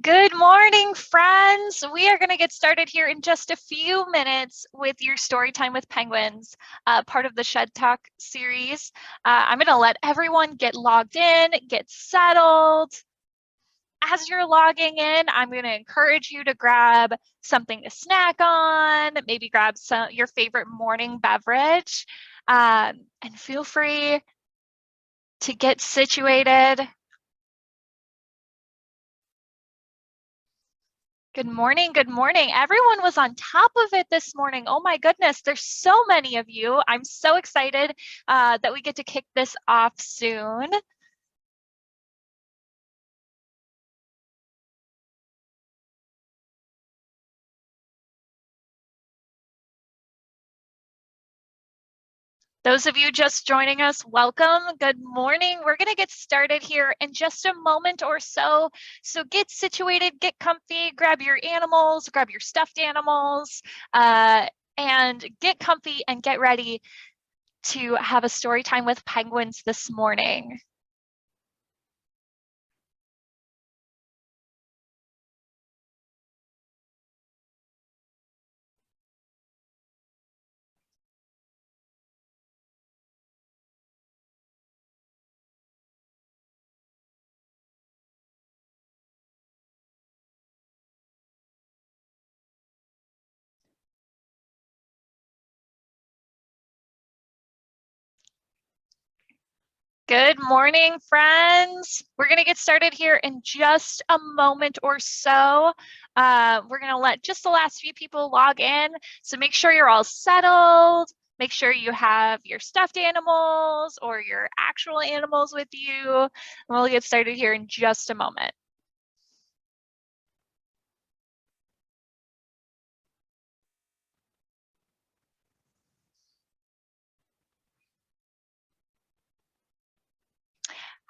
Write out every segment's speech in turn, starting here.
Good morning, friends. We are going to get started here in just a few minutes with your story time with penguins, part of the Shed Talk series. I'm going to let everyone get logged in, get settled. As you're logging in, I'm going to encourage you to grab something to snack on, maybe grab your favorite morning beverage, and feel free to get situated. Good morning. Good morning. Everyone was on top of it this morning. Oh my goodness, there's so many of you. I'm so excited that we get to kick this off soon. Those of you just joining us, welcome. Good morning. We're going to get started here in just a moment or so. So get situated, get comfy, grab your animals, grab your stuffed animals, and get comfy and get ready to have a story time with penguins this morning. Good morning, friends. We're going to get started here in just a moment or so. We're going to let just the last few people log in. So make sure you're all settled. Make sure you have your stuffed animals or your actual animals with you. We'll get started here in just a moment.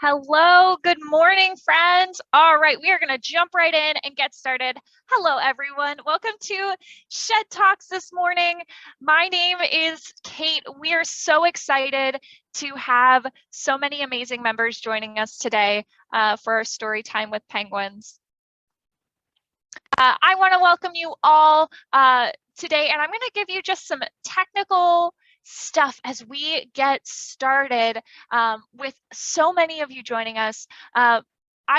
Hello, good morning, friends. All right, we are going to jump right in and get started. Hello, everyone. Welcome to Shed Talks this morning. My name is Kate. We are so excited to have so many amazing members joining us today for our story time with penguins. I want to welcome you all today, and I'm going to give you just some technical stuff as we get started with so many of you joining us. I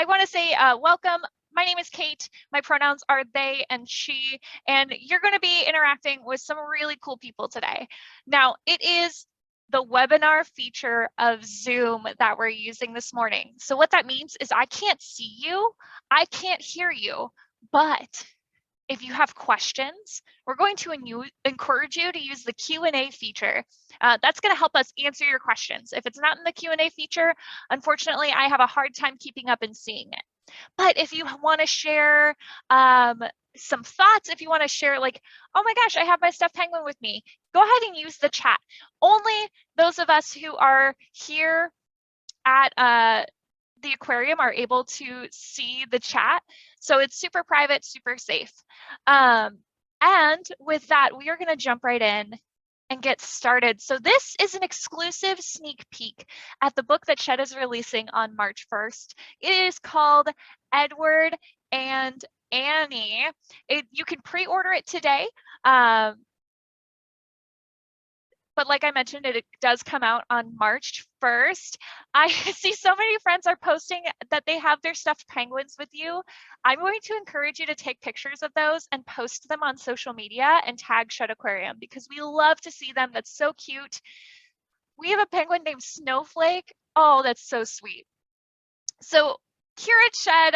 want to say welcome. My name is Kate. My pronouns are they and she, and you're going to be interacting with some really cool people today. Now, it is the webinar feature of Zoom that we're using this morning. So what that means is I can't see you, I can't hear you, but if you have questions, we're going to encourage you to use the Q&A feature. That's going to help us answer your questions. If it's not in the Q&A feature, unfortunately, I have a hard time keeping up and seeing it. But if you want to share some thoughts, if you want to share like, oh my gosh, I have my stuffed penguin with me, go ahead and use the chat. Only those of us who are here at the aquarium are able to see the chat. So it's super private, super safe. And with that, we are going to jump right in and get started. So this is an exclusive sneak peek at the book that Shed is releasing on March 1st. It is called Edward and Annie. You can pre-order it today. But like I mentioned, it does come out on March 1st. I see so many friends are posting that they have their stuffed penguins with you. I'm going to encourage you to take pictures of those and post them on social media and tag Shed Aquarium because we love to see them. That's so cute. We have a penguin named Snowflake. Oh, that's so sweet. So here at Shed,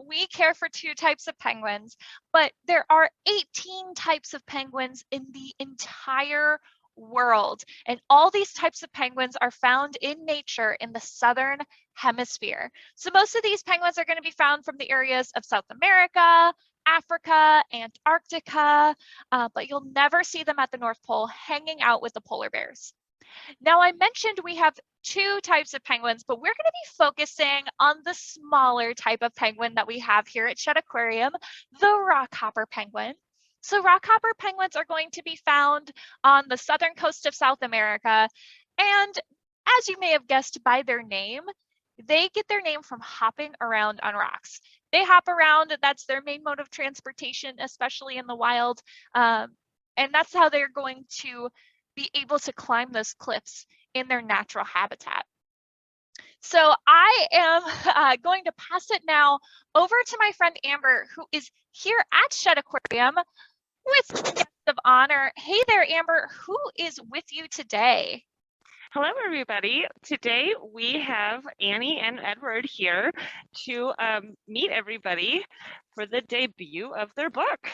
we care for 2 types of penguins, but there are 18 types of penguins in the entire world. And all these types of penguins are found in nature in the southern hemisphere. So most of these penguins are going to be found from the areas of South America, Africa, Antarctica, but you'll never see them at the North Pole hanging out with the polar bears. Now, I mentioned we have 2 types of penguins, but we're going to be focusing on the smaller type of penguin that we have here at Shed Aquarium, the rockhopper penguin. So rockhopper penguins are going to be found on the southern coast of South America. And as you may have guessed by their name, they get their name from hopping around on rocks. They hop around, that's their main mode of transportation, especially in the wild. And that's how they're going to be able to climb those cliffs in their natural habitat. So I am going to pass it now over to my friend Amber, who is here at Shed Aquarium with guest of honor. Hey there, Amber, who is with you today? Hello, everybody. Today we have Annie and Edward here to meet everybody for the debut of their book.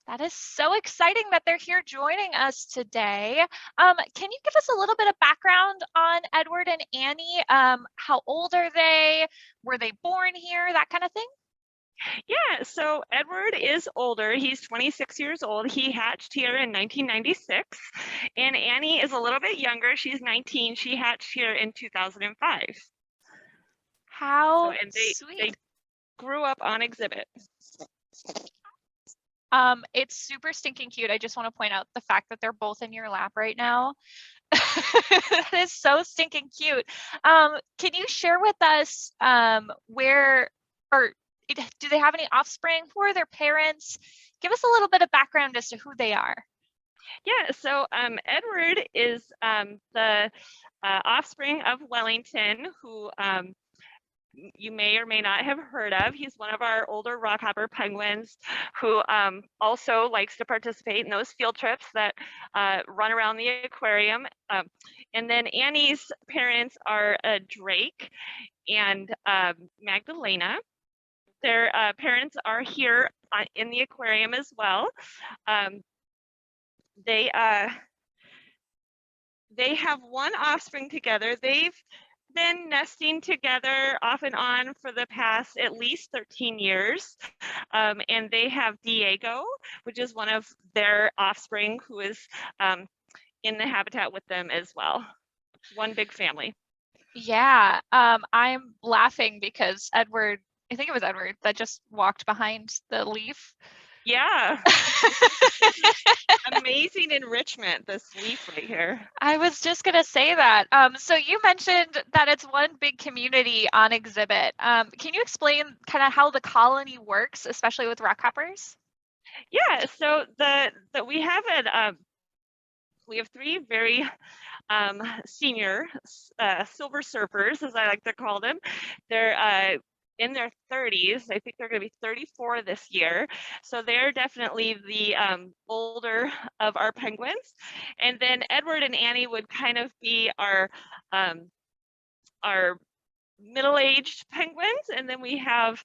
That is so exciting that they're here joining us today. Can you give us a little bit of background on Edward and Annie? How old are they? Were they born here? That kind of thing? Yeah, so Edward is older. He's 26 years old. He hatched here in 1996. And Annie is a little bit younger. She's 19. She hatched here in 2005. How And sweet. they grew up on exhibit. It's super stinking cute. I just want to point out the fact that they're both in your lap right now. That is so stinking cute. Can you share with us where or do they have any offspring? Who are their parents? Give us a little bit of background as to who they are. Yeah, so Edward is the offspring of Wellington, who you may or may not have heard of. He's one of our older rockhopper penguins who also likes to participate in those field trips that run around the aquarium. And then Annie's parents are Drake and Magdalena. Their parents are here in the aquarium as well. They have one offspring together. They've been nesting together off and on for the past at least 13 years. And they have Diego, which is one of their offspring who is in the habitat with them as well. One big family. Yeah, I'm laughing because Edward, I think it was Edward that just walked behind the leaf. Yeah. Amazing enrichment, this leaf right here. I was just going to say that. So you mentioned that it's one big community on exhibit. Can you explain kind of how the colony works, especially with rockhoppers? Yeah, so we have three very senior silver surfers, as I like to call them. They're in their 30s. I think they're going to be 34 this year. So they're definitely the older of our penguins. And then Edward and Annie would kind of be our middle-aged penguins, and then we have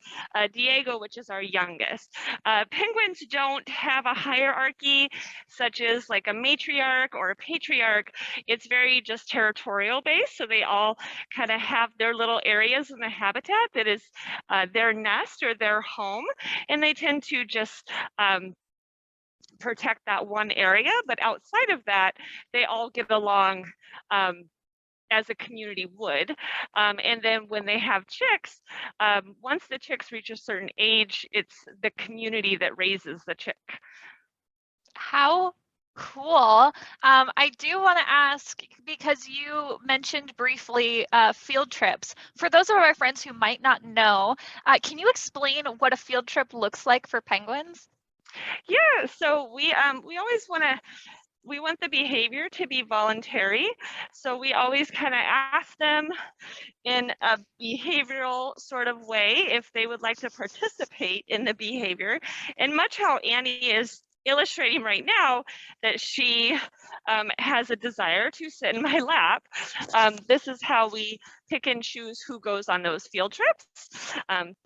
Diego, which is our youngest. Penguins don't have a hierarchy such as like a matriarch or a patriarch. It's very just territorial based, so they all kind of have their little areas in the habitat that is their nest or their home, and they tend to just protect that one area, but outside of that, they all get along as a community would. And then when they have chicks, once the chicks reach a certain age, it's the community that raises the chick. How cool. I do want to ask, because you mentioned briefly field trips. For those of our friends who might not know, can you explain what a field trip looks like for penguins? Yeah, so we always we want the behavior to be voluntary. So we always kind of ask them in a behavioral sort of way if they would like to participate in the behavior. And much how Annie is illustrating right now that she has a desire to sit in my lap. This is how we pick and choose who goes on those field trips. And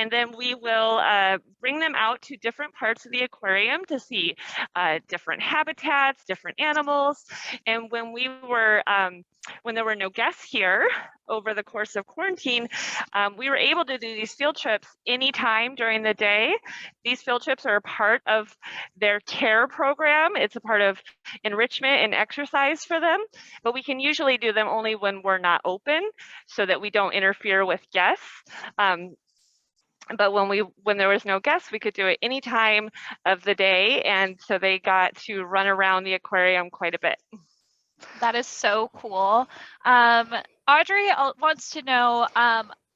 then we will bring them out to different parts of the aquarium to see different habitats, different animals. And when there were no guests here over the course of quarantine, we were able to do these field trips anytime during the day. These field trips are a part of their care program. It's a part of enrichment and exercise for them, but we can usually do them only when we're not open so that we don't interfere with guests. But when there was no guests, we could do it any time of the day, and so they got to run around the aquarium quite a bit. That is so cool. Audrey wants to know,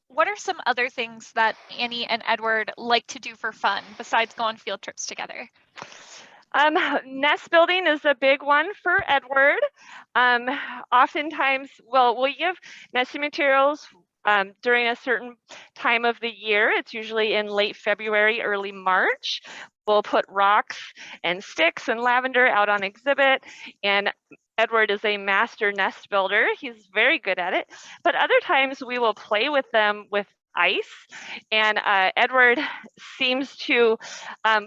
what are some other things that Annie and Edward like to do for fun besides go on field trips together? Nest building is a big one for Edward. Um, Oftentimes, well, we'll give nesting materials during a certain time of the year. It's usually in late February, early March. We'll put rocks and sticks and lavender out on exhibit, and Edward is a master nest builder. He's very good at it. But other times we will play with them with ice, and Edward seems to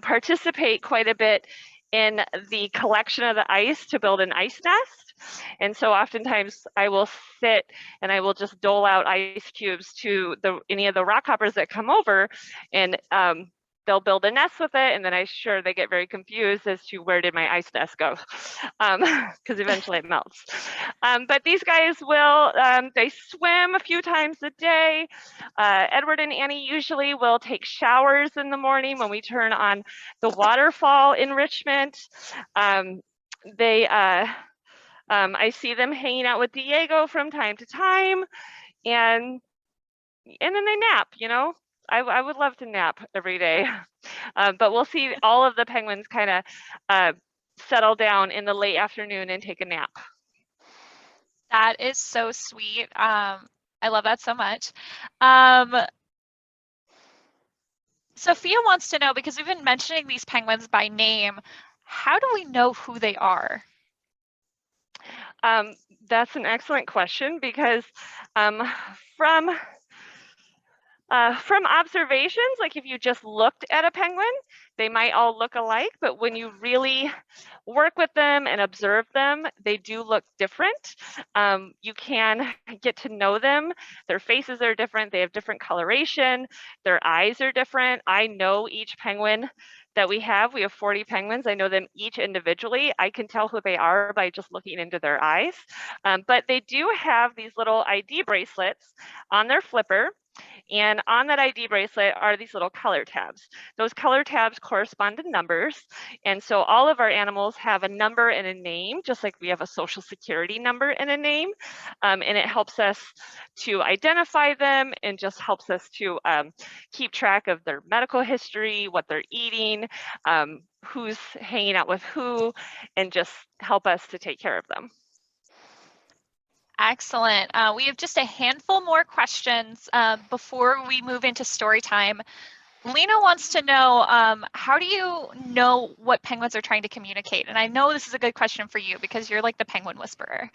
participate quite a bit in the collection of the ice to build an ice nest. And so oftentimes I will sit and I will just dole out ice cubes to any of the rockhoppers that come over, and they'll build a nest with it, and then I'm sure they get very confused as to where did my ice nest go, because eventually it melts. But these guys will, they swim a few times a day. Edward and Annie usually will take showers in the morning when we turn on the waterfall enrichment. I see them hanging out with Diego from time to time, and then they nap, you know. I would love to nap every day. But we'll see all of the penguins kind of settle down in the late afternoon and take a nap. That is so sweet. I love that so much. Sophia wants to know, because we've been mentioning these penguins by name, how do we know who they are? That's an excellent question, because from observations, like if you just looked at a penguin, they might all look alike, but when you really work with them and observe them, they do look different. You can get to know them. Their faces are different. They have different coloration. Their eyes are different. I know each penguin that we have 40 penguins. I know them each individually. I can tell who they are by just looking into their eyes. But they do have these little ID bracelets on their flipper. And on that ID bracelet are these little color tabs. Those color tabs correspond to numbers. And so all of our animals have a number and a name, just like we have a social security number and a name. And it helps us to identify them, and just helps us to keep track of their medical history, what they're eating, who's hanging out with who, and just help us to take care of them. Excellent. We have just a handful more questions before we move into story time. Lena wants to know, how do you know what penguins are trying to communicate? And I know this is a good question for you because you're like the penguin whisperer.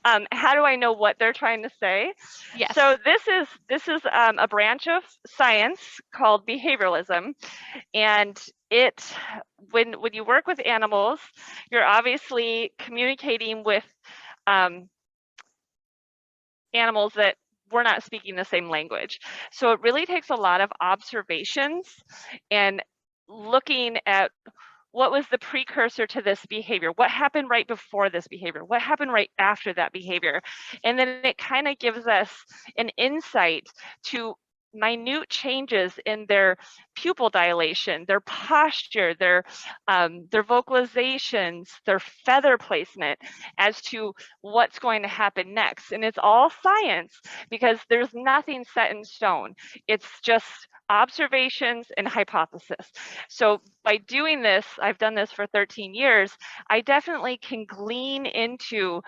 How do I know what they're trying to say? Yes. So this is a branch of science called behavioralism, and when you work with animals, you're obviously communicating with animals that we're not speaking the same language. So it really takes a lot of observations and looking at what was the precursor to this behavior? What happened right before this behavior? What happened right after that behavior? And then it kind of gives us an insight to minute changes in their pupil dilation, their posture, their vocalizations, their feather placement, as to what's going to happen next. And it's all science, because there's nothing set in stone. It's just observations and hypothesis. So by doing this, I've done this for 13 years, I definitely can glean into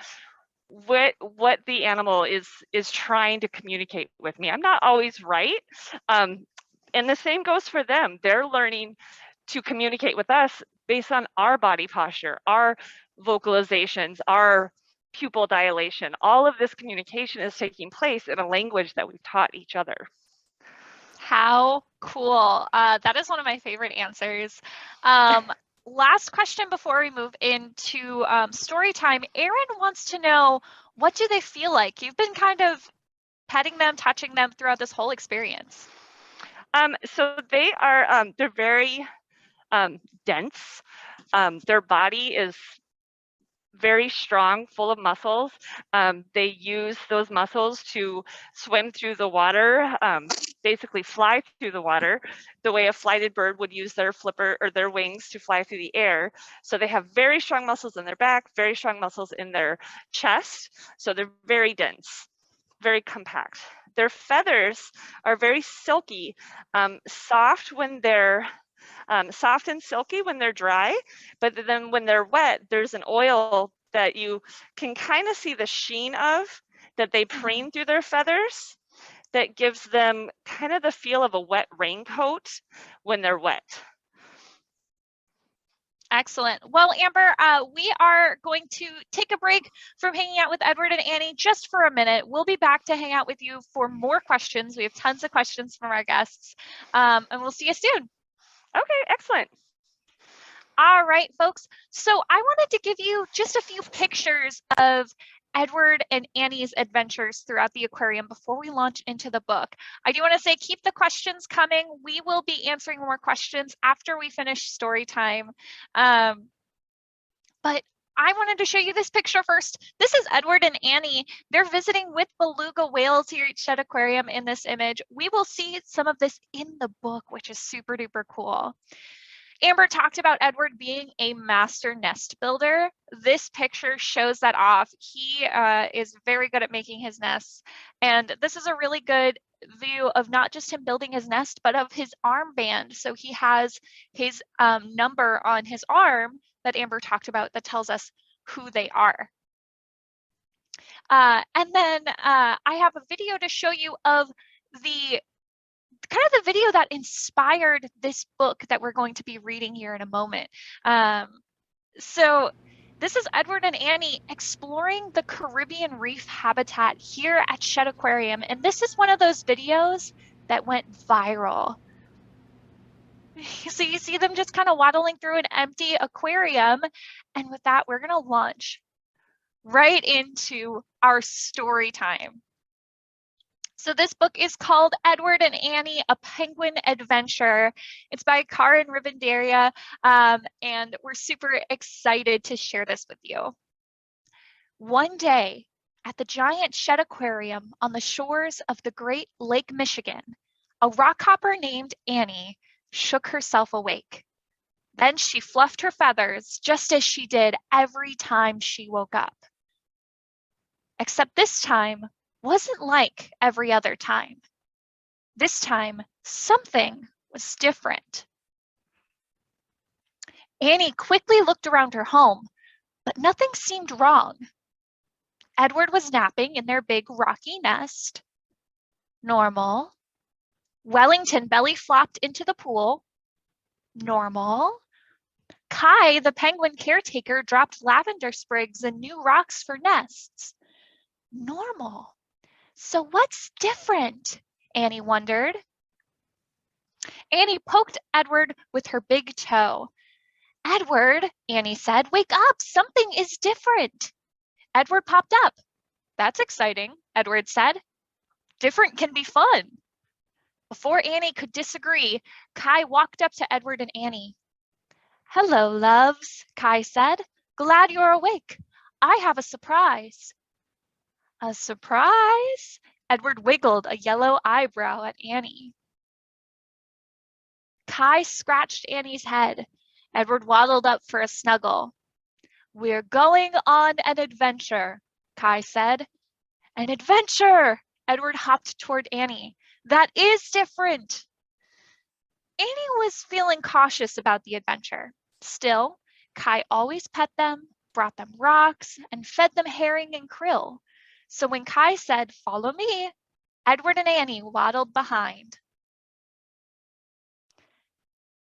what the animal is trying to communicate with me. I'm not always right. And the same goes for them. They're learning to communicate with us based on our body posture, our vocalizations, our pupil dilation. All of this communication is taking place in a language that we've taught each other. How cool. That is one of my favorite answers. Last question before we move into story time. Erin wants to know, what do they feel like? You've been kind of petting them, touching them throughout this whole experience. So they're very dense. Their body is very strong, full of muscles. They use those muscles to swim through the water. basically fly through the water the way a flighted bird would use their flipper or their wings to fly through the air. So they have very strong muscles in their back, very strong muscles in their chest. So they're very dense, very compact. Their feathers are very silky, soft when they're soft and silky when they're dry, but then when they're wet, there's an oil that you can kind of see the sheen of that they preen through their feathers that gives them kind of the feel of a wet raincoat when they're wet. Excellent. Well, Amber, we are going to take a break from hanging out with Edward and Annie just for a minute. We'll be back to hang out with you for more questions. We have tons of questions from our guests, and we'll see you soon. Okay, excellent. All right, folks. So I wanted to give you just a few pictures of Edward and Annie's adventures throughout the aquarium before we launch into the book. I do want to say, keep the questions coming. We will be answering more questions after we finish story time. But I wanted to show you this picture first. This is Edward and Annie. They're visiting with beluga whales here at Shed Aquarium in this image. We will see some of this in the book, which is super duper cool. Amber talked about Edward being a master nest builder. This picture shows that off. He is very good at making his nests. And this is a really good view of not just him building his nest, but of his armband. So he has his number on his arm that Amber talked about that tells us who they are. And then I have a video to show you of the kind of the video that inspired this book that we're going to be reading here in a moment. So this is Edward and Annie exploring the Caribbean reef habitat here at Shed Aquarium. And this is one of those videos that went viral. So you see them just kind of waddling through an empty aquarium. And with that, we're going to launch right into our story time. So this book is called Edward and Annie, A Penguin Adventure. It's by Karin Rivendaria, and we're super excited to share this with you. One day, at the giant Shed Aquarium on the shores of the Great Lake Michigan, a rockhopper named Annie shook herself awake. Then she fluffed her feathers just as she did every time she woke up. Except this time wasn't like every other time. This time, something was different. Annie quickly looked around her home, but nothing seemed wrong. Edward was napping in their big rocky nest. Normal. Wellington belly flopped into the pool. Normal. Kai, the penguin caretaker, dropped lavender sprigs and new rocks for nests. Normal. So what's different? Annie wondered. Annie poked Edward with her big toe. Edward, Annie said, wake up, something is different. Edward popped up. That's exciting, Edward said. Different can be fun. Before Annie could disagree, Kai walked up to Edward and Annie. Hello, loves, Kai said. Glad you're awake. I have a surprise. A surprise? Edward wiggled a yellow eyebrow at Annie. Kai scratched Annie's head. Edward waddled up for a snuggle. We're going on an adventure, Kai said. An adventure! Edward hopped toward Annie. That is different. Annie was feeling cautious about the adventure. Still, Kai always pet them, brought them rocks, and fed them herring and krill. So when Kai said, follow me, Edward and Annie waddled behind.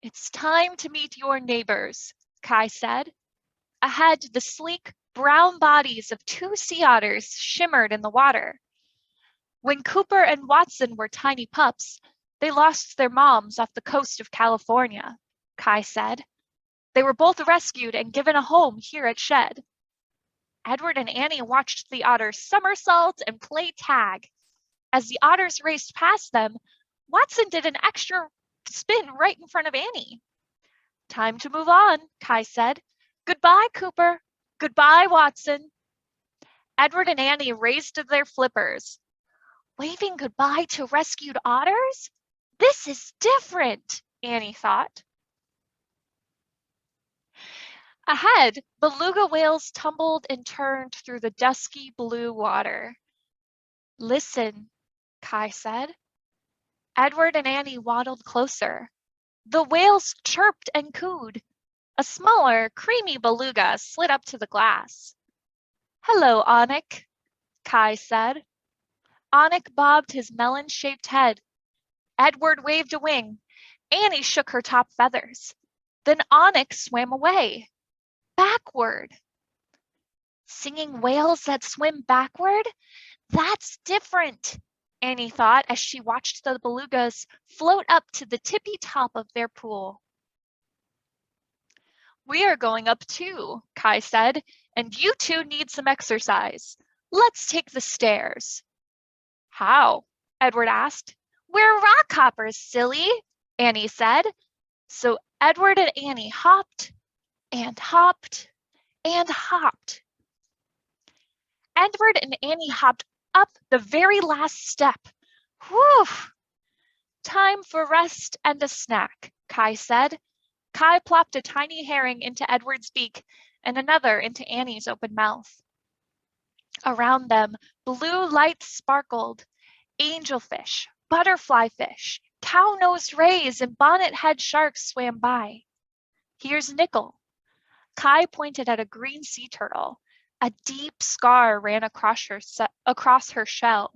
It's time to meet your neighbors, Kai said. Ahead, the sleek, brown bodies of two sea otters shimmered in the water. When Cooper and Watson were tiny pups, they lost their moms off the coast of California, Kai said. They were both rescued and given a home here at Shed. Edward and Annie watched the otters somersault and play tag. As the otters raced past them, Watson did an extra spin right in front of Annie. Time to move on, Kai said. Goodbye, Cooper. Goodbye, Watson. Edward and Annie raised their flippers. Waving goodbye to rescued otters? This is different, Annie thought. Ahead, beluga whales tumbled and turned through the dusky blue water. Listen, Kai said. Edward and Annie waddled closer. The whales chirped and cooed. A smaller, creamy beluga slid up to the glass. Hello, Onik, Kai said. Onik bobbed his melon-shaped head. Edward waved a wing. Annie shook her top feathers. Then Onik swam away. Backward. Singing whales that swim backward? That's different, Annie thought as she watched the belugas float up to the tippy top of their pool. We are going up too, Kai said, and you two need some exercise. Let's take the stairs. How? Edward asked. We're rockhoppers, silly, Annie said. So Edward and Annie hopped and hopped and hopped. Edward and Annie hopped up the very last step. Whew! Time for rest and a snack, Kai said. Kai plopped a tiny herring into Edward's beak and another into Annie's open mouth. Around them, blue lights sparkled. Angelfish, butterfly fish, cow-nosed rays, and bonnet-head sharks swam by. Here's Nickel. Kai pointed at a green sea turtle. A deep scar ran across her shell.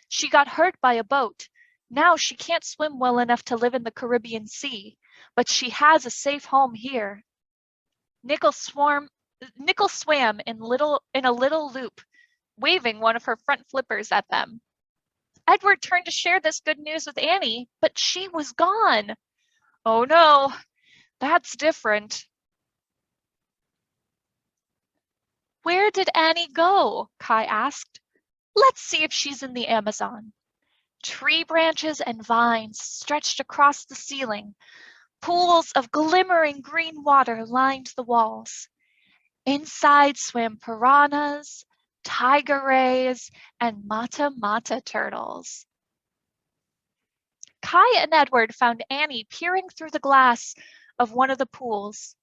She got hurt by a boat. Now she can't swim well enough to live in the Caribbean Sea, but she has a safe home here. Nickel swam in a little loop, waving one of her front flippers at them. Edward turned to share this good news with Annie, but she was gone. Oh no, that's different. Where did Annie go? Kai asked. Let's see if she's in the Amazon. Tree branches and vines stretched across the ceiling. Pools of glimmering green water lined the walls. Inside swam piranhas, tiger rays, and mata-mata turtles. Kai and Edward found Annie peering through the glass of one of the pools.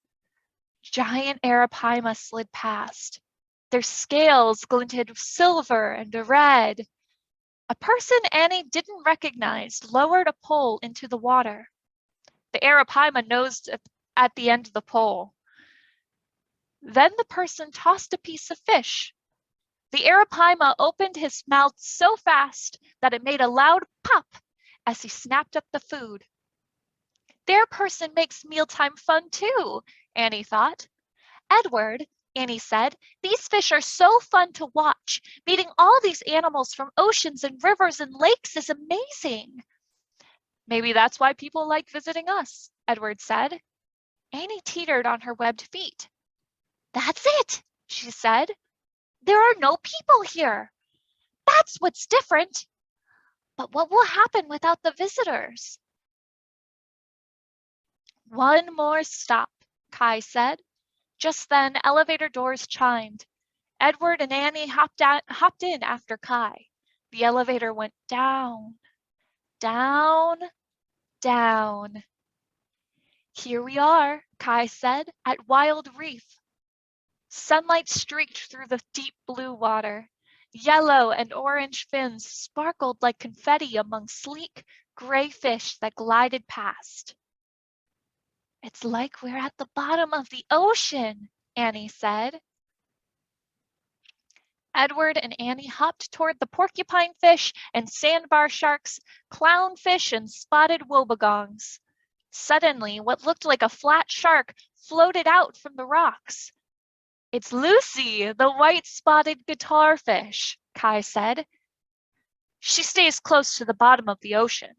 Giant arapaima slid past. Their scales glinted silver and red. A person Annie didn't recognize lowered a pole into the water. The arapaima nosed at the end of the pole. Then the person tossed a piece of fish. The arapaima opened his mouth so fast that it made a loud pop as he snapped up the food. Their person makes mealtime fun too, Annie thought. Edward, Annie said, these fish are so fun to watch. Meeting all these animals from oceans and rivers and lakes is amazing. Maybe that's why people like visiting us, Edward said. Annie teetered on her webbed feet. That's it, she said. There are no people here. That's what's different. But what will happen without the visitors? One more stop, Kai said. Just then, elevator doors chimed. Edward and Annie hopped in after Kai. The elevator went down, down, down. Here we are, Kai said, at Wild Reef. Sunlight streaked through the deep blue water. Yellow and orange fins sparkled like confetti among sleek, gray fish that glided past. It's like we're at the bottom of the ocean, Annie said. Edward and Annie hopped toward the porcupine fish and sandbar sharks, clownfish and spotted wobbegongs. Suddenly, what looked like a flat shark floated out from the rocks. It's Lucy, the white-spotted guitarfish, Kai said. She stays close to the bottom of the ocean.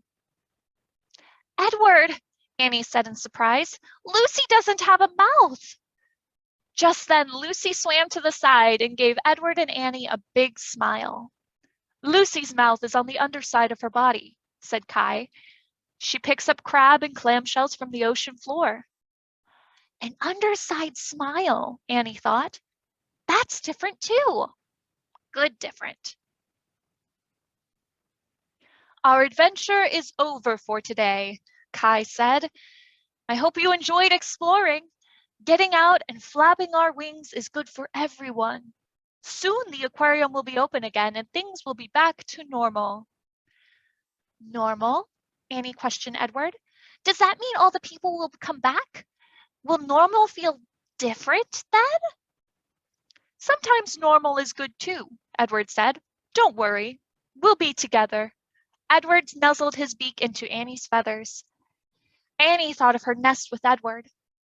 Edward, Annie said in surprise, Lucy doesn't have a mouth. Just then, Lucy swam to the side and gave Edward and Annie a big smile. Lucy's mouth is on the underside of her body, said Kai. She picks up crab and clamshells from the ocean floor. An underside smile, Annie thought. That's different too. Good different. Our adventure is over for today, Kai said. I hope you enjoyed exploring. Getting out and flapping our wings is good for everyone. Soon the aquarium will be open again and things will be back to normal. Normal? Annie questioned Edward. Does that mean all the people will come back? Will normal feel different then? Sometimes normal is good too, Edward said. Don't worry. We'll be together. Edward nuzzled his beak into Annie's feathers. Annie thought of her nest with Edward.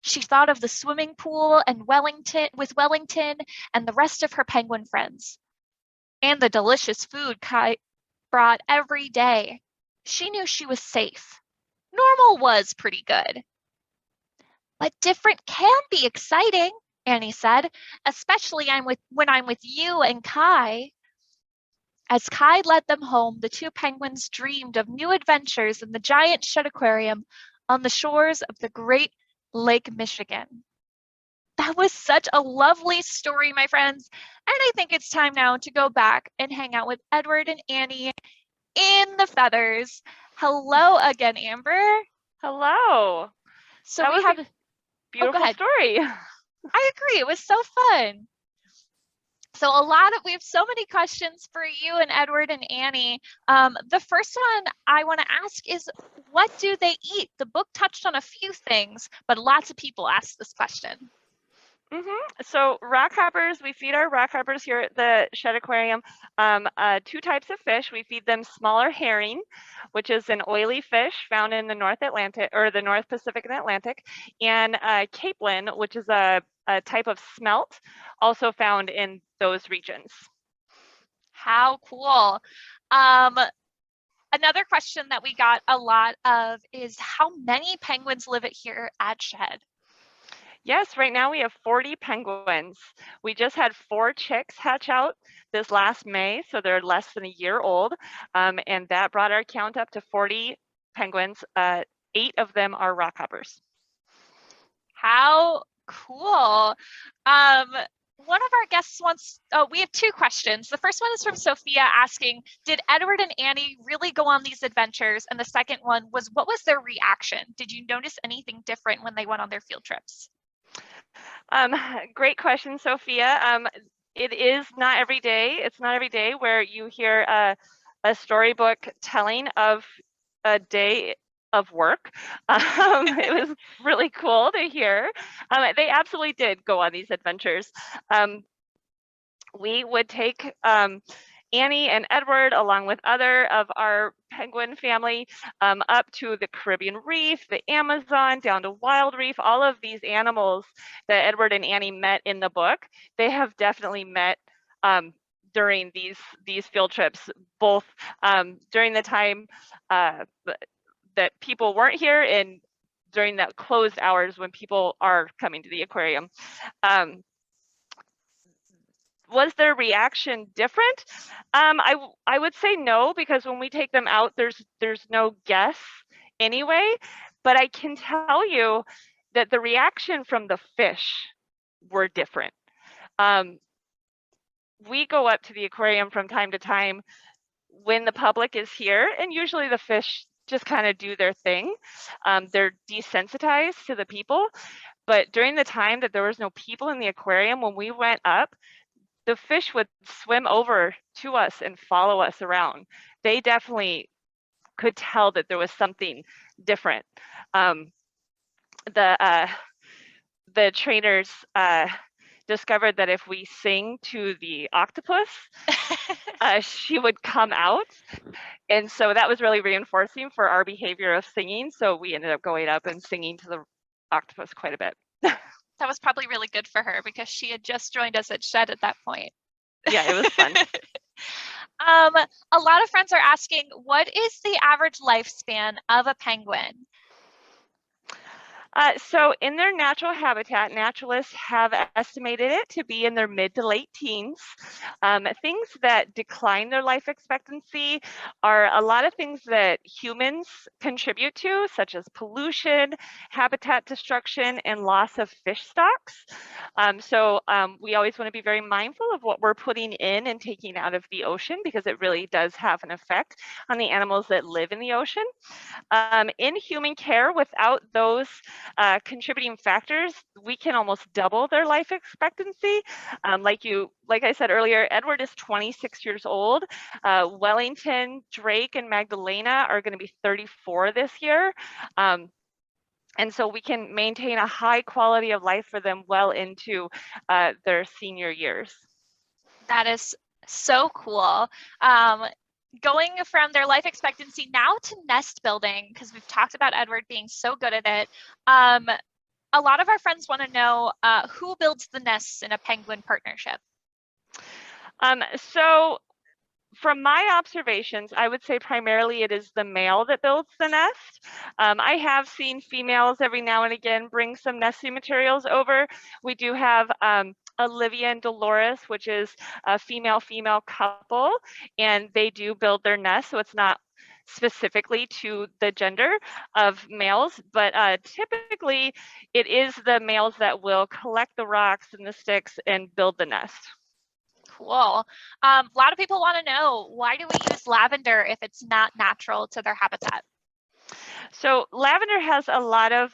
She thought of the swimming pool and Wellington and the rest of her penguin friends. And the delicious food Kai brought every day. She knew she was safe. Normal was pretty good. But different can be exciting, Annie said, especially when I'm with you and Kai. As Kai led them home, the two penguins dreamed of new adventures in the giant shed aquarium on the shores of the Great Lake Michigan. That was such a lovely story, my friends, and I think it's time now to go back and hang out with Edward and Annie in the feathers. Hello again, Amber. Hello. So That we was have, a oh, go beautiful ahead. story. I agree, it was so fun. So we have so many questions for you and Edward and Annie. The first one I want to ask is, what do they eat? The book touched on a few things, but lots of people ask this question. So rockhoppers, we feed our rockhoppers here at the Shed Aquarium two types of fish. We feed them smaller herring, which is an oily fish found in the North Atlantic or the North Pacific and Atlantic, and capelin, which is a type of smelt, also found in those regions. How cool. Another question that we got a lot of is, how many penguins live here at Shed? Yes, right now we have 40 penguins. We just had 4 chicks hatch out this last May, so they're less than a year old, and that brought our count up to 40 penguins. 8 of them are rockhoppers. How cool. One of our guests we have 2 questions. The first one is from Sophia asking, did Edward and Annie really go on these adventures? And the second one was, what was their reaction? Did you notice anything different when they went on their field trips? Great question, Sophia. It is not every day. It's not every day where you hear a storybook telling of a day of work. It was really cool to hear. They absolutely did go on these adventures. We would take Annie and Edward, along with other of our penguin family, up to the Caribbean Reef, the Amazon, down to Wild Reef. All of these animals that Edward and Annie met in the book, they have definitely met during these field trips, both during the time that people weren't here and during the closed hours when people are coming to the aquarium. Was their reaction different? I would say no, because when we take them out, there's no guess anyway. But I can tell you that the reaction from the fish were different. We go up to the aquarium from time to time when the public is here, and usually the fish just kind of do their thing. They're desensitized to the people. But during the time that there was no people in the aquarium, when we went up, the fish would swim over to us and follow us around. They definitely could tell that there was something different. The trainers discovered that if we sing to the octopus, she would come out. And so that was really reinforcing for our behavior of singing. So we ended up going up and singing to the octopus quite a bit. That was probably really good for her because she had just joined us at Shed at that point. Yeah, it was fun. A lot of friends are asking, what is the average lifespan of a penguin? So in their natural habitat, naturalists have estimated it to be in their mid to late teens. Things that decline their life expectancy are a lot of things that humans contribute to, such as pollution, habitat destruction, and loss of fish stocks. We always want to be very mindful of what we're putting in and taking out of the ocean, because it really does have an effect on the animals that live in the ocean. In human care, without those contributing factors, we can almost double their life expectancy. Like I said earlier, Edward is 26 years old. Wellington, Drake, and Magdalena are going to be 34 this year. And so we can maintain a high quality of life for them well into their senior years. That is so cool. Going from their life expectancy now to nest building, because we've talked about Edward being so good at it. A lot of our friends want to know who builds the nests in a penguin partnership. So from my observations, I would say primarily it is the male that builds the nest. I have seen females every now and again bring some nesting materials over. We do have Olivia and Dolores, which is a female-female couple, and they do build their nest, so it's not specifically to the gender of males, but typically it is the males that will collect the rocks and the sticks and build the nest. Cool. A lot of people want to know, why do we use lavender if it's not natural to their habitat? So lavender has a lot of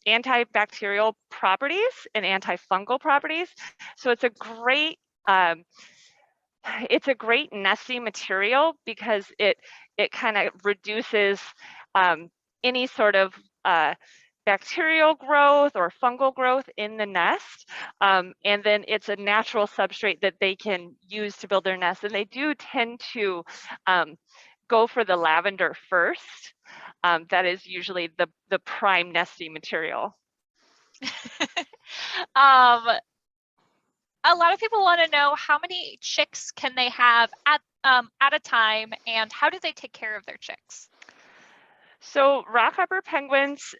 antibacterial properties and antifungal properties. So it's a great nesting material, because it kind of reduces any sort of bacterial growth or fungal growth in the nest. And then it's a natural substrate that they can use to build their nest. And they do tend to go for the lavender first. That is usually the prime nesting material. A lot of people want to know, how many chicks can they have at a time, and how do they take care of their chicks? So rockhopper penguins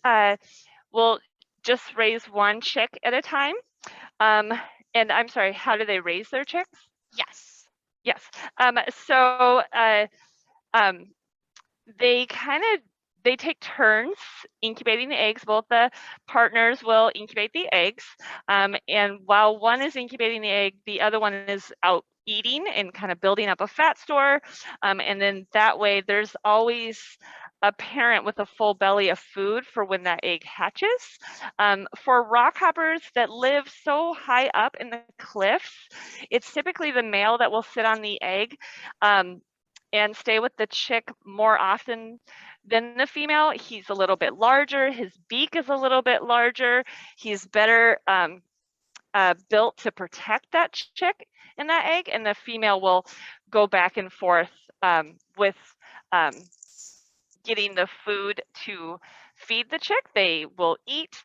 will just raise one chick at a time. And I'm sorry, how do they raise their chicks? Yes. Yes. They take turns incubating the eggs. Both the partners will incubate the eggs. And while one is incubating the egg, the other one is out eating and kind of building up a fat store. And then that way there's always a parent with a full belly of food for when that egg hatches. For rockhoppers that live so high up in the cliffs, it's typically the male that will sit on the egg and stay with the chick more often than the female. He's a little bit larger, his beak is a little bit larger, he's better built to protect that chick in that egg, and the female will go back and forth with getting the food to feed the chick. They will eat.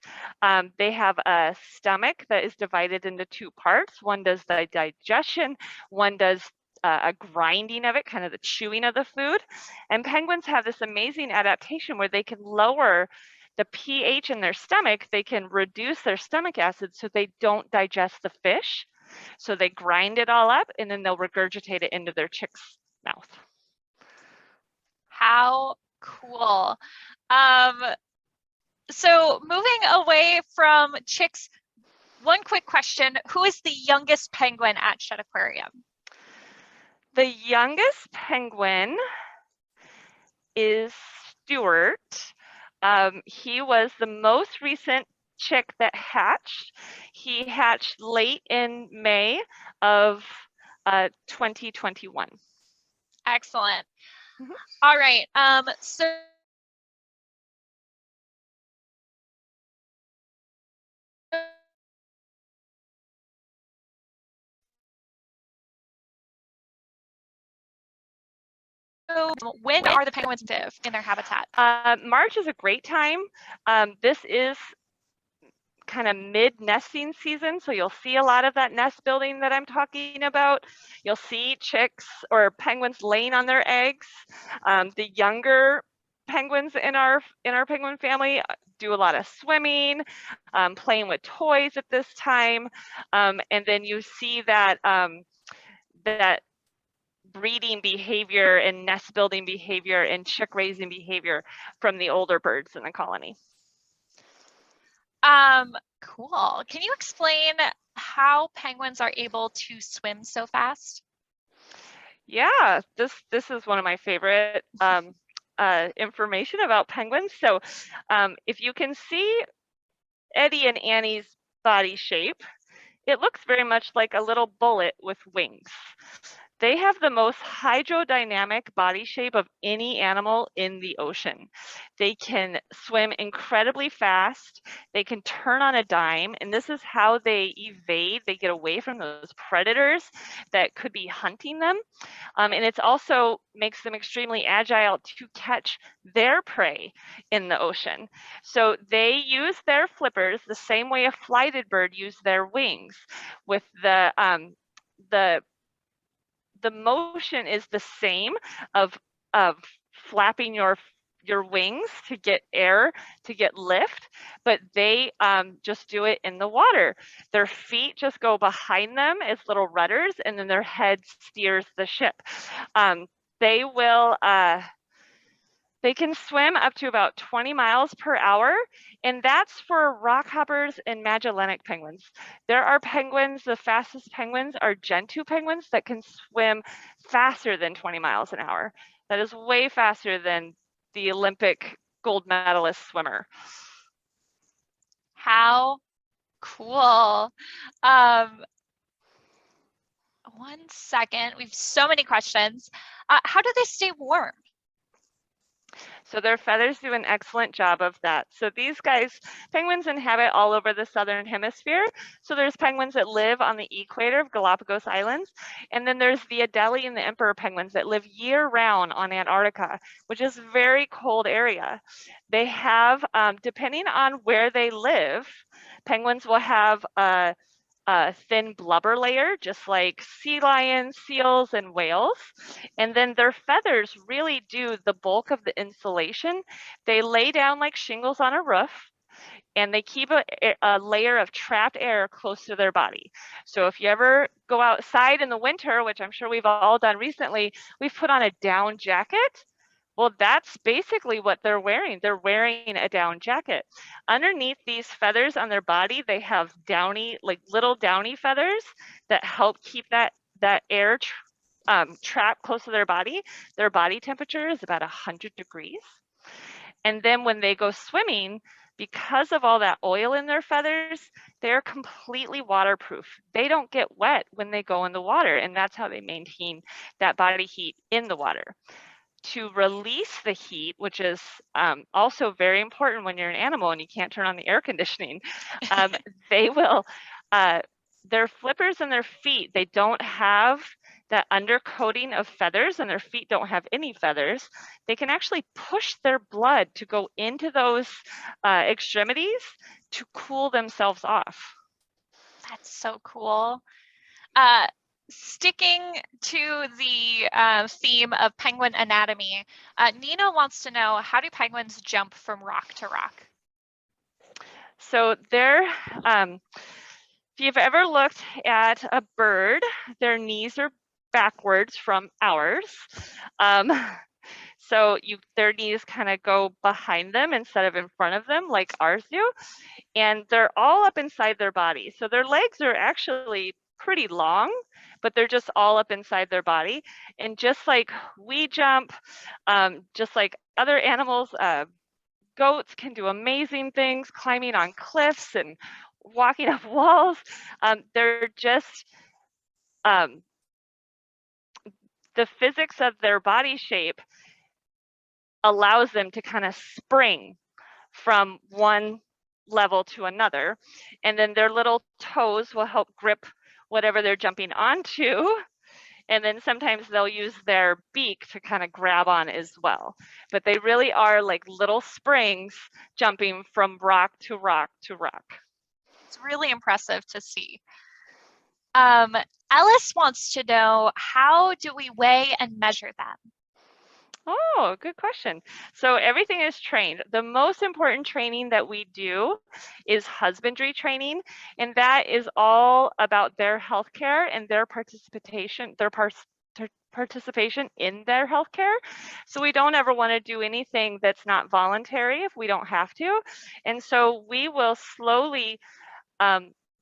They have a stomach that is divided into two parts. One does the digestion, one does a grinding of it, kind of the chewing of the food. And penguins have this amazing adaptation where they can lower the pH in their stomach. They can reduce their stomach acid so they don't digest the fish. So they grind it all up, and then they'll regurgitate it into their chick's mouth. How cool. So moving away from chicks, one quick question: who is the youngest penguin at Shed Aquarium? The youngest penguin is Stuart. He was the most recent chick that hatched. He hatched late in May of 2021. Excellent. Mm-hmm. All right. So when are the penguins active in their habitat? March is a great time. This is kind of mid-nesting season, so you'll see a lot of that nest building that I'm talking about. You'll see chicks or penguins laying on their eggs. The younger penguins in our penguin family do a lot of swimming, playing with toys at this time, and then you see that that breeding behavior and nest building behavior and chick raising behavior from the older birds in the colony. Cool. Can you explain how penguins are able to swim so fast? Yeah, this is one of my favorite information about penguins. So if you can see Eddie and Annie's body shape, it looks very much like a little bullet with wings. They have the most hydrodynamic body shape of any animal in the ocean. They can swim incredibly fast. They can turn on a dime, and this is how they evade. They get away from those predators that could be hunting them. And it also makes them extremely agile to catch their prey in the ocean. So they use their flippers the same way a flighted bird uses their wings, with the motion is the same of flapping your wings to get air, to get lift, but they just do it in the water. Their feet just go behind them as little rudders, and then their head steers the ship. They will they can swim up to about 20 miles per hour, and that's for rockhoppers and Magellanic penguins. There are penguins, the fastest penguins are Gentoo penguins that can swim faster than 20 miles an hour. That is way faster than the Olympic gold medalist swimmer. How cool. One second. We have so many questions. How do they stay warm? So their feathers do an excellent job of that. So these guys, penguins inhabit all over the southern hemisphere. So there's penguins that live on the equator of Galapagos Islands. And then there's the Adelie and the emperor penguins that live year round on Antarctica, which is a very cold area. They have, depending on where they live, penguins will have a thin blubber layer, just like sea lions, seals, and whales. And then their feathers really do the bulk of the insulation. They lay down like shingles on a roof, and they keep a layer of trapped air close to their body. So if you ever go outside in the winter, which I'm sure we've all done recently, we've put on a down jacket. Well, that's basically what they're wearing. They're wearing a down jacket. Underneath these feathers on their body, they have downy, like little downy feathers that help keep that air trapped close to their body. Their body temperature is about 100 degrees. And then when they go swimming, because of all that oil in their feathers, they're completely waterproof. They don't get wet when they go in the water, and that's how they maintain that body heat in the water. To release the heat, which is also very important when you're an animal and you can't turn on the air conditioning, they will, their flippers and their feet, they don't have that undercoating of feathers, and their feet don't have any feathers. They can actually push their blood to go into those extremities to cool themselves off. That's so cool. Sticking to the theme of penguin anatomy, Nina wants to know, how do penguins jump from rock to rock? So they're, if you've ever looked at a bird, their knees are backwards from ours. So their knees kind of go behind them instead of in front of them like ours do. And they're all up inside their body. So their legs are actually pretty long, but they're just all up inside their body. And just like we jump, just like other animals, goats can do amazing things, climbing on cliffs and walking up walls. They're just, the physics of their body shape allows them to kind of spring from one level to another. And then their little toes will help grip whatever they're jumping onto. And then sometimes they'll use their beak to kind of grab on as well. But they really are like little springs jumping from rock to rock to rock. It's really impressive to see. Ellis wants to know, how do we weigh and measure them? Oh, good question. So everything is trained. The most important training that we do is husbandry training, and that is all about their healthcare and their participation in their healthcare. So we don't ever want to do anything that's not voluntary if we don't have to. And so we will slowly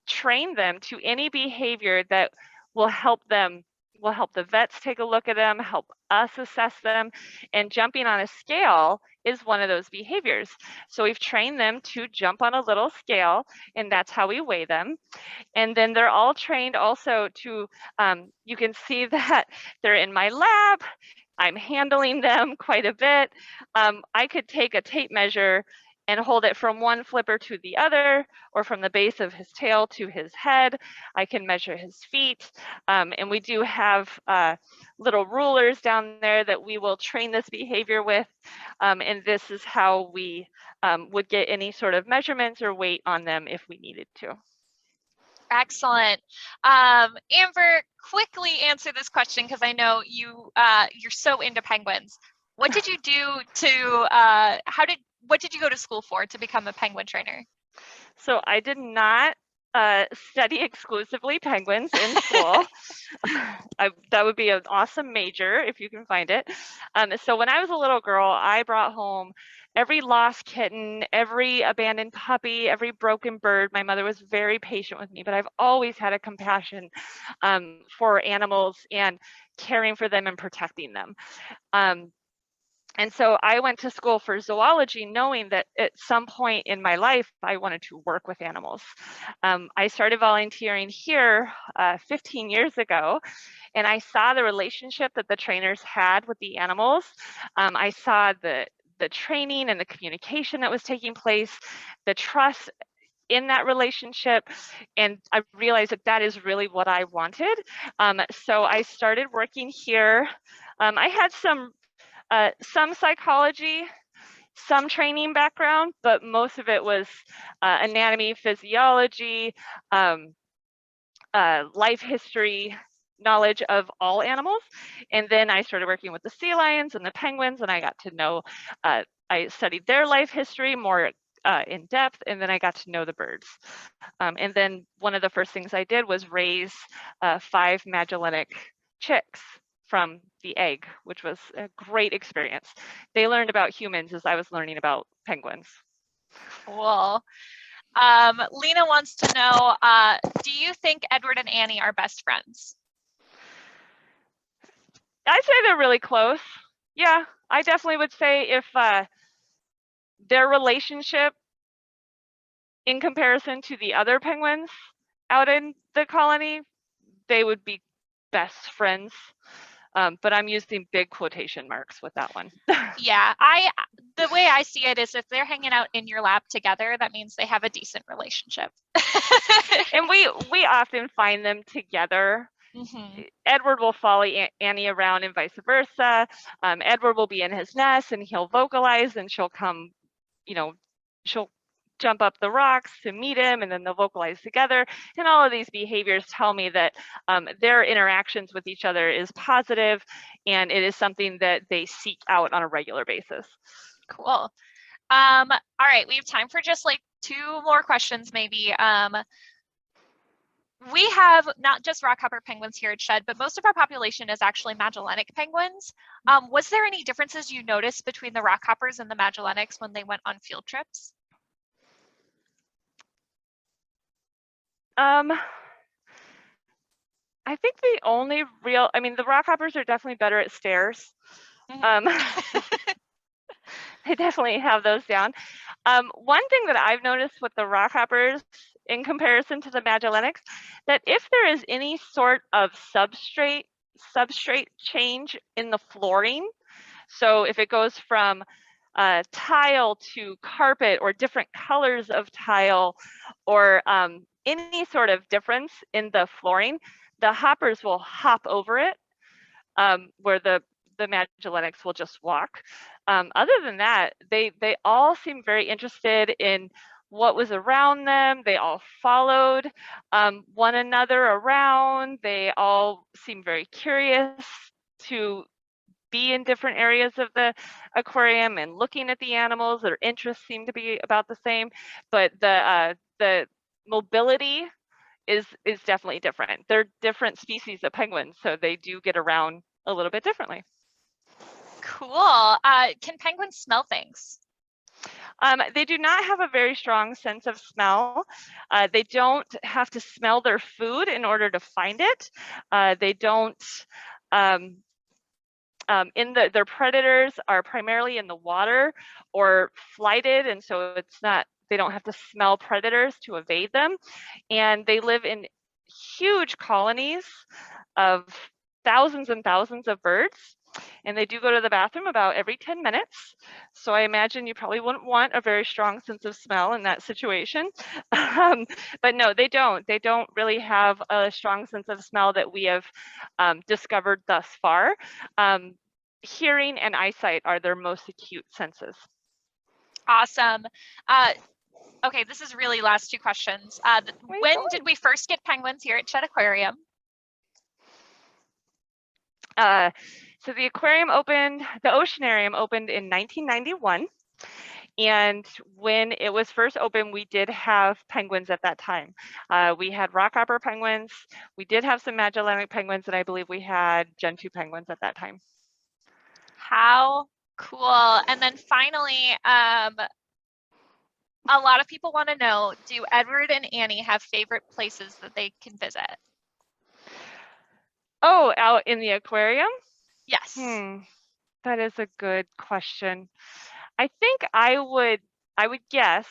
train them to any behavior that will help them, will help the vets take a look at them, help us assess them, and jumping on a scale is one of those behaviors. So we've trained them to jump on a little scale, and that's how we weigh them. And then they're all trained also to, you can see that they're in my lab. I'm handling them quite a bit. I could take a tape measure and hold it from one flipper to the other, or from the base of his tail to his head. I can measure his feet. And we do have little rulers down there that we will train this behavior with. And this is how we would get any sort of measurements or weight on them if we needed to. Excellent. Amber, quickly answer this question because I know you're so into penguins. What did you do to what did you go to school for to become a penguin trainer? So I did not study exclusively penguins in school. That would be an awesome major if you can find it. So when I was a little girl, I brought home every lost kitten, every abandoned puppy, every broken bird. My mother was very patient with me, but I've always had a compassion for animals and caring for them and protecting them. And so I went to school for zoology, knowing that at some point in my life, I wanted to work with animals. I started volunteering here 15 years ago, and I saw the relationship that the trainers had with the animals. I saw the training and the communication that was taking place, the trust in that relationship, and I realized that that is really what I wanted. So I started working here. I had some psychology, some training background, but most of it was anatomy, physiology, life history, knowledge of all animals. And then I started working with the sea lions and the penguins, and I got to know, I studied their life history more in depth, and then I got to know the birds. And then one of the first things I did was raise 5 Magellanic chicks from the egg, which was a great experience. They learned about humans as I was learning about penguins. Cool. Lena wants to know, do you think Edward and Annie are best friends? I'd say they're really close. Yeah, I definitely would say if their relationship in comparison to the other penguins out in the colony, they would be best friends. But I'm using big quotation marks with that one. Yeah, the way I see it is if they're hanging out in your lab together, that means they have a decent relationship. And we often find them together. Mm-hmm. Edward will follow Annie around and vice versa. Edward will be in his nest and he'll vocalize, and she'll come, she'll jump up the rocks to meet him, and then they'll vocalize together. And all of these behaviors tell me that their interactions with each other is positive, and it is something that they seek out on a regular basis. Cool. All right, we have time for just like 2 more questions maybe. We have not just rockhopper penguins here at Shed, but most of our population is actually Magellanic penguins. Was there any differences you noticed between the rockhoppers and the Magellanics when they went on field trips? I think the only real, the rockhoppers are definitely better at stairs. Mm-hmm. They definitely have those down. One thing that I've noticed with the rockhoppers in comparison to the Magellanics, that if there is any sort of substrate change in the flooring, so if it goes from tile to carpet or different colors of tile, or any sort of difference in the flooring, the hoppers will hop over it, where the Magellanics will just walk. Other than that, they all seem very interested in what was around them. They all followed one another around. They all seem very curious to be in different areas of the aquarium and looking at the animals. Their interests seem to be about the same, but the mobility is definitely different. They're different species of penguins, so they do get around a little bit differently. Cool. Can penguins smell things? They do not have a very strong sense of smell. They don't have to smell their food in order to find it. They don't, their predators are primarily in the water or flighted, and so they don't have to smell predators to evade them. And they live in huge colonies of thousands and thousands of birds. And they do go to the bathroom about every 10 minutes. So I imagine you probably wouldn't want a very strong sense of smell in that situation. But no, they don't. They don't really have a strong sense of smell that we have discovered thus far. Hearing and eyesight are their most acute senses. Awesome. Okay, this is really last two questions. When did we first get penguins here at Shed Aquarium? So the aquarium opened, the oceanarium opened in 1991. And when it was first opened, we did have penguins at that time. We had rockhopper penguins. We did have some Magellanic penguins, and I believe we had Gen 2 penguins at that time. How cool. And then finally, a lot of people want to know, do Edward and Annie have favorite places that they can visit? Oh, out in the aquarium? Yes. That is a good question. I think I would guess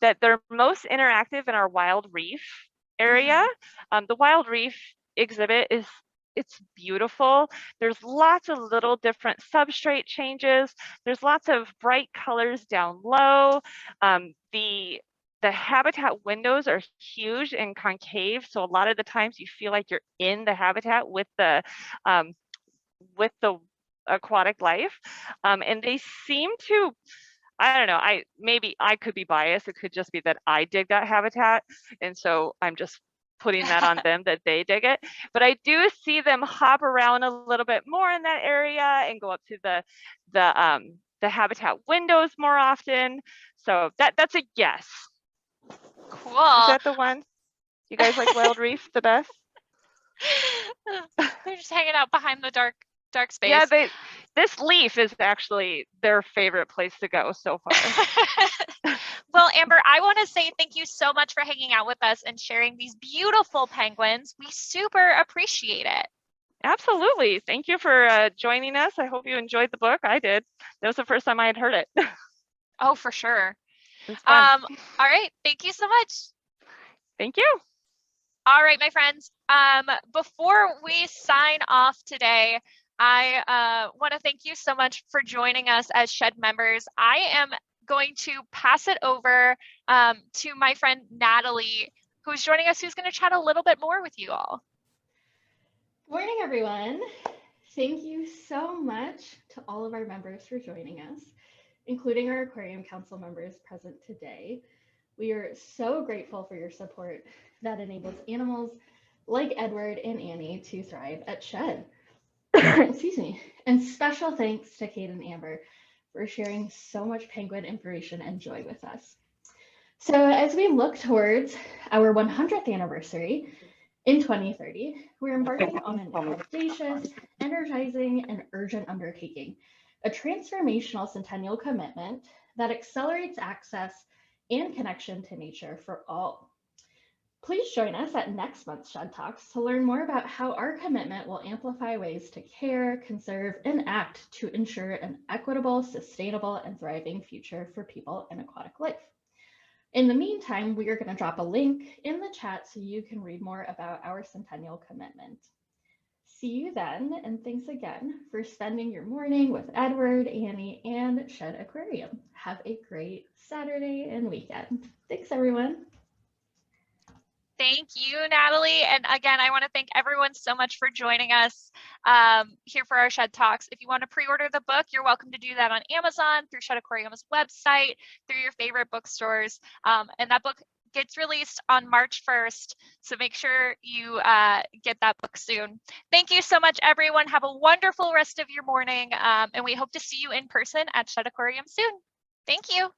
that they're most interactive in our wild reef area. The wild reef exhibit it's beautiful. There's lots of little different substrate changes. There's lots of bright colors down low. The habitat windows are huge and concave, so a lot of the times you feel like you're in the habitat with the aquatic life, and they seem to, I don't know, maybe I could be biased. It could just be that I dig that habitat, and so I'm just putting that on them that they dig it. But I do see them hop around a little bit more in that area and go up to the habitat windows more often. So that's a guess. Cool. Is that the one? You guys like wild reef the best? They're just hanging out behind the dark space. Yeah, this leaf is actually their favorite place to go so far. Well, Amber, I want to say thank you so much for hanging out with us and sharing these beautiful penguins. We super appreciate it. Absolutely. Thank you for joining us. I hope you enjoyed the book. I did. That was the first time I had heard it. Oh, for sure. All right. Thank you so much. Thank you. All right, my friends. Before we sign off today, I want to thank you so much for joining us as Shed members. I am going to pass it over to my friend Natalie, who's joining us, who's going to chat a little bit more with you all. Good morning, everyone. Thank you so much to all of our members for joining us, including our Aquarium Council members present today. We are so grateful for your support that enables animals like Edward and Annie to thrive at Shed. Excuse me. And special thanks to Kate and Amber for sharing so much penguin information and joy with us. So as we look towards our 100th anniversary in 2030, we're embarking on an audacious, energizing, and urgent undertaking, a transformational centennial commitment that accelerates access and connection to nature for all. Please join us at next month's Shed Talks to learn more about how our commitment will amplify ways to care, conserve, and act to ensure an equitable, sustainable, and thriving future for people in aquatic life. In the meantime, we are going to drop a link in the chat so you can read more about our centennial commitment. See you then, and thanks again for spending your morning with Edward, Annie, and Shed Aquarium. Have a great Saturday and weekend. Thanks, everyone. Thank you, Natalie. And again, I want to thank everyone so much for joining us here for our Shed Talks. If you want to pre-order the book, you're welcome to do that on Amazon, through Shed Aquarium's website, through your favorite bookstores. And that book gets released on March 1st. So make sure you get that book soon. Thank you so much, everyone. Have a wonderful rest of your morning. And we hope to see you in person at Shed Aquarium soon. Thank you.